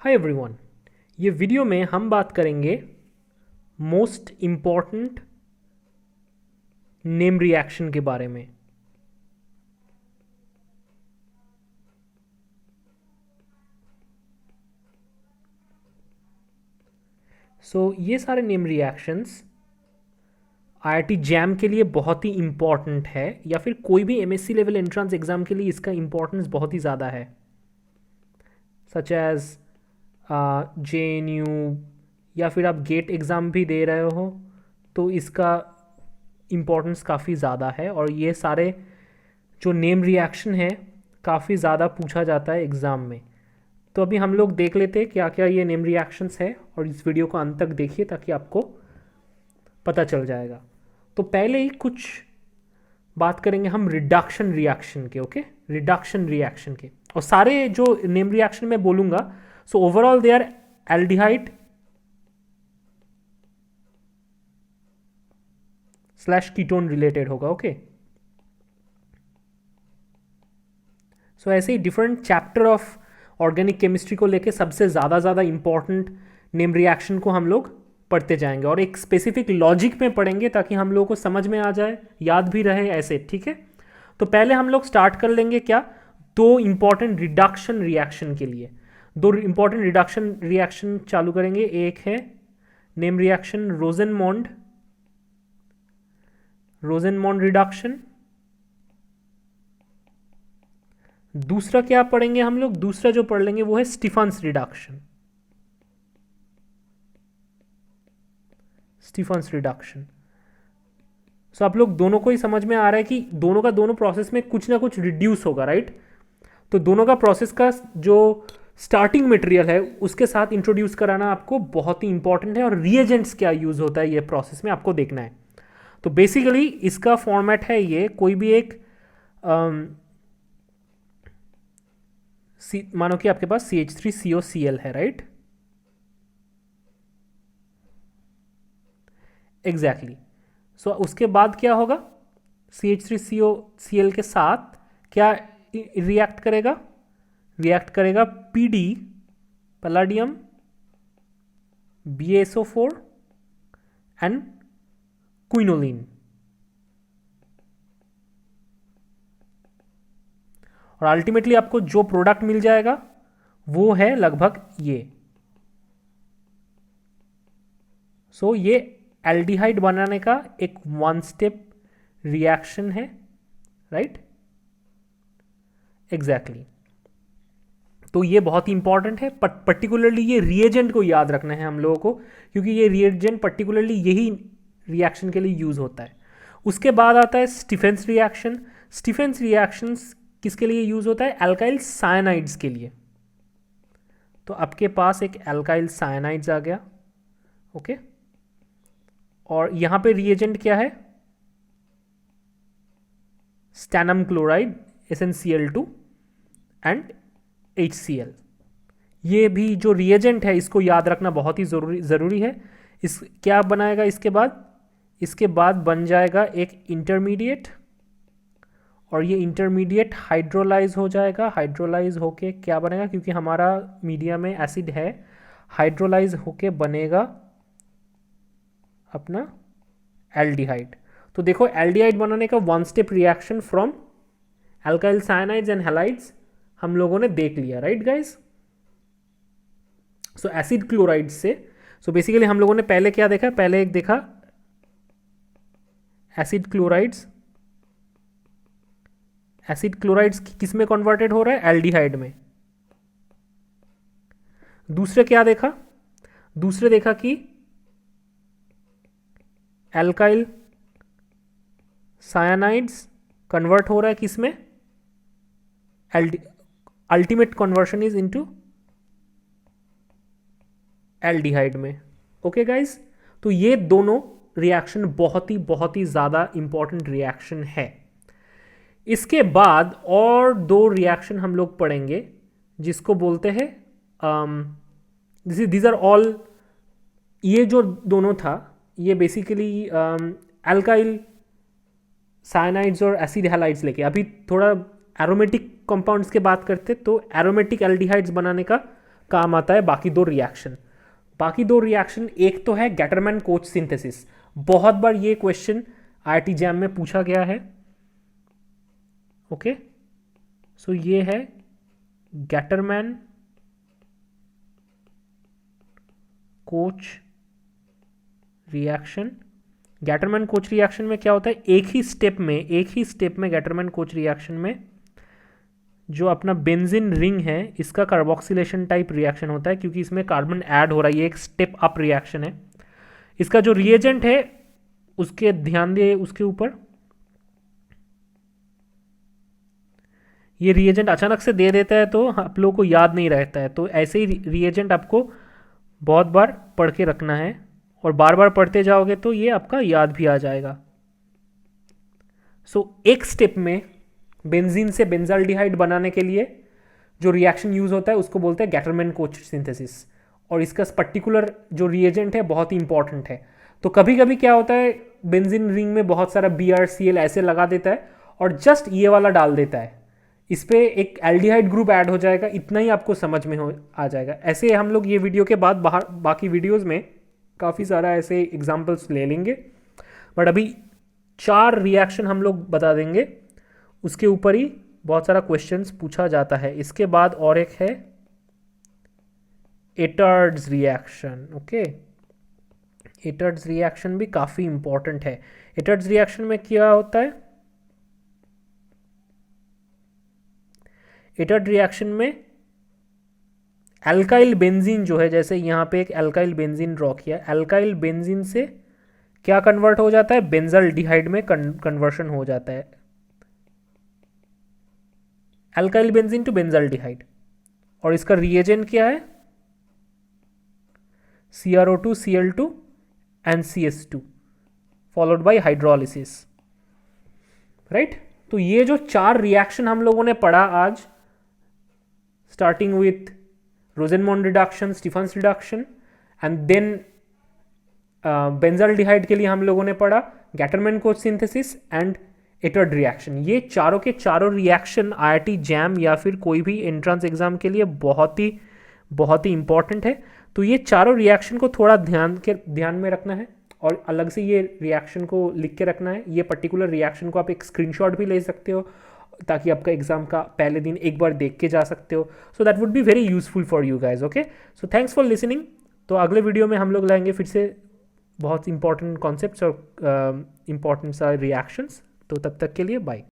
Hi everyone, ये video में हम बात करेंगे मोस्ट इम्पॉर्टेंट नेम रिएक्शन के बारे में। ये सारे नेम रिएक्शंस आईआईटी जैम के लिए बहुत ही इम्पॉर्टेंट है, या फिर कोई भी एमएससी लेवल एंट्रेंस एग्जाम के लिए इसका इम्पोर्टेंस बहुत ही ज़्यादा है। सच एज JNU, या फिर आप गेट एग्ज़ाम भी दे रहे हो तो इसका इम्पोर्टेंस काफ़ी ज़्यादा है। और ये सारे जो नेम रिएक्शन है काफ़ी ज़्यादा पूछा जाता है एग्ज़ाम में। तो अभी हम लोग देख लेते हैं क्या क्या ये नेम रिएक्शंस है, और इस वीडियो को अंत तक देखिए ताकि आपको पता चल जाएगा। तो पहले ही कुछ बात करेंगे हम रिडक्शन रिएक्शन के। ओके, रिडक्शन रिएक्शन के, और सारे जो नेम रिएक्शन मैं बोलूँगा so overall they are aldehyde / ketone related होगा। ओके, सो ऐसे ही different chapter of organic chemistry को लेके सबसे ज़्यादा इंपॉर्टेंट नेम रिएक्शन को हम लोग पढ़ते जाएंगे, और एक स्पेसिफिक लॉजिक में पढ़ेंगे ताकि हम लोगों को समझ में आ जाए, याद भी रहे ऐसे। ठीक है, तो पहले हम लोग स्टार्ट कर लेंगे क्या, दो इंपॉर्टेंट रिडक्शन रिएक्शन के लिए दो इंपॉर्टेंट रिडक्शन रिएक्शन चालू करेंगे। एक है नेम रिएक्शन रोजेनमॉन्ड रिडक्शन। दूसरा क्या पढ़ेंगे हम लोग, दूसरा जो पढ़ लेंगे वो है स्टीफन्स रिडक्शन। सो आप लोग दोनों को ही समझ में आ रहा है कि दोनों का दोनों प्रोसेस में कुछ ना कुछ रिड्यूस होगा, राइट। तो दोनों का प्रोसेस का जो स्टार्टिंग मटेरियल है उसके साथ इंट्रोड्यूस कराना आपको बहुत ही इंपॉर्टेंट है, और रिएजेंट्स क्या यूज होता है ये प्रोसेस में आपको देखना है। तो बेसिकली इसका फॉर्मेट है ये, कोई भी एक मानो कि आपके पास CH3COCl है, राइट। एग्जैक्टली। सो उसके बाद क्या होगा, CH3COCl के साथ क्या रिएक्ट करेगा, PD palladium BaSO4 and quinoline. और अल्टीमेटली आपको जो प्रोडक्ट मिल जाएगा वो है लगभग ये। सो ये एल्डिहाइड बनाने का एक वन स्टेप रिएक्शन है, राइट। एग्जैक्टली। तो ये बहुत ही इंपॉर्टेंट है, पर्टिकुलरली ये रिएजेंट को याद रखना है हम लोगों को, क्योंकि ये रिएजेंट पर्टिकुलरली यही रिएक्शन के लिए यूज होता है। उसके बाद आता है स्टीफेंस रिएक्शन। स्टीफेंस रिएक्शंस किसके लिए यूज होता है, एल्काइल साइनाइड्स के लिए। तो आपके पास एक एल्काइल साइनाइड्स आ गया। ओके, और यहां पे रिएजेंट क्या है, स्टैनम क्लोराइड SnCl2 एंड HCl। ये भी जो रिएजेंट है इसको याद रखना बहुत ही ज़रूरी है। इस क्या बनाएगा इसके बाद बन जाएगा एक इंटरमीडिएट, और ये इंटरमीडिएट हाइड्रोलाइज हो जाएगा। हाइड्रोलाइज होके क्या बनेगा, क्योंकि हमारा मीडिया में एसिड है, हाइड्रोलाइज होके बनेगा अपना एल्डिहाइड। तो देखो एल्डिहाइड बनाने का one step reaction from alkyl cyanides and halides हम लोगों ने देख लिया, राइट गाइस। सो एसिड क्लोराइड से, सो बेसिकली हम लोगों ने पहले क्या देखा, पहले एक देखा एसिड क्लोराइड्स किस में कन्वर्टेड हो रहा है, एल्डिहाइड में। दूसरे क्या देखा, दूसरे देखा कि एल्काइल साइनाइड्स कन्वर्ट हो रहा है किस में, ultimate conversion is into aldehyde में। ओके गाइस, तो ये दोनों रिएक्शन बहुत ही ज़्यादा इंपॉर्टेंट रिएक्शन है। इसके बाद और दो रिएक्शन हम लोग पढ़ेंगे जिसको बोलते हैं दीज आर ऑल, ये जो दोनों था ये बेसिकली एल्काइल साइनाइड्स और एसिड हैलाइड्स लेके, अभी थोड़ा एरोमेटिक कंपाउंड्स के बात करते तो एरोमेटिक एल्डिहाइड्स बनाने का काम आता है बाकी दो रिएक्शन। बाकी दो रिएक्शन, एक तो है गैटरमैन कोच सिंथेसिस, बहुत बार ये क्वेश्चन आईआईटी जैम में पूछा गया है। ओके, सो ये है Gattermann coach reaction. Gattermann coach reaction में क्या होता है, एक ही स्टेप में गैटरमैन कोच रिएक्शन में जो अपना बेंजीन रिंग है इसका कार्बोक्सिलेशन टाइप रिएक्शन होता है, क्योंकि इसमें कार्बन ऐड हो रहा है, ये एक स्टेप अप रिएक्शन है। इसका जो रिएजेंट है उसके ध्यान दिए उसके ऊपर, ये रिएजेंट अचानक से दे देता है तो आप लोगों को याद नहीं रहता है, तो ऐसे ही रिएजेंट आपको बहुत बार पढ़ के रखना है, और बार बार पढ़ते जाओगे तो ये आपका याद भी आ जाएगा। सो एक स्टेप में बेंजीन से बेंजाल्डिहाइड बनाने के लिए जो रिएक्शन यूज होता है उसको बोलते हैं गैटरमैन कोच सिंथेसिस, और इसका पर्टिकुलर जो रिएजेंट है बहुत ही इंपॉर्टेंट है। तो कभी कभी क्या होता है, बेंजीन रिंग में बहुत सारा BrCl ऐसे लगा देता है और जस्ट ये वाला डाल देता है, इस पर एक एल्डिहाइड ग्रुप ऐड हो जाएगा, इतना ही आपको समझ में आ जाएगा। ऐसे हम लोग ये वीडियो के बाद बाकी वीडियोज़ में काफ़ी सारा ऐसे एग्जाम्पल्स ले लेंगे, बट अभी 4 रिएक्शन हम लोग बता देंगे, उसके ऊपर ही बहुत सारा क्वेश्चंस पूछा जाता है। इसके बाद और एक है एटर्ड्स रिएक्शन। ओके, एटर्ड्स रिएक्शन भी काफ़ी इंपॉर्टेंट है। एटर्ड्स रिएक्शन में क्या होता है, एटर्ड रिएक्शन में एल्काइल बेंजीन जो है, जैसे यहाँ पे एक एल्काइल बेंजीन ड्रॉ किया, एल्काइल बेंजीन से क्या कन्वर्ट हो जाता है, बेंजाल्डिहाइड में कन्वर्शन हो जाता है, एल्काइल बेंजीन टू बेंजाल्डिहाइड। और इसका रिएजेंट क्या है, CrO2 Cl2 and CS2 followed by hydrolysis, right. तो ये जो 4 रिएक्शन हम लोगों ने पढ़ा आज, starting with Rosenmund reduction, Stephen's reduction, and then benzaldehyde के लिए हम लोगों ने पढ़ा Gattermann Koch synthesis and Etard reaction. ये चारों के चारों रिएक्शन आईआईटी जैम या फिर कोई भी एंट्रेंस एग्जाम के लिए बहुत ही इंपॉर्टेंट है। तो ये चारों रिएक्शन को थोड़ा ध्यान में रखना है, और अलग से ये रिएक्शन को लिख के रखना है। ये पर्टिकुलर रिएक्शन को आप एक स्क्रीनशॉट भी ले सकते हो, ताकि आपका एग्जाम का पहले दिन एक बार देख के जा सकते हो। So that would be very useful for you guys. Okay, so thanks for listening. तो अगले वीडियो में हम लोग लाएंगे फिर से बहुत इंपॉर्टेंट कॉन्सेप्ट्स और इंपॉर्टेंट सा रिएक्शंस। तो तब तक के लिए बाय।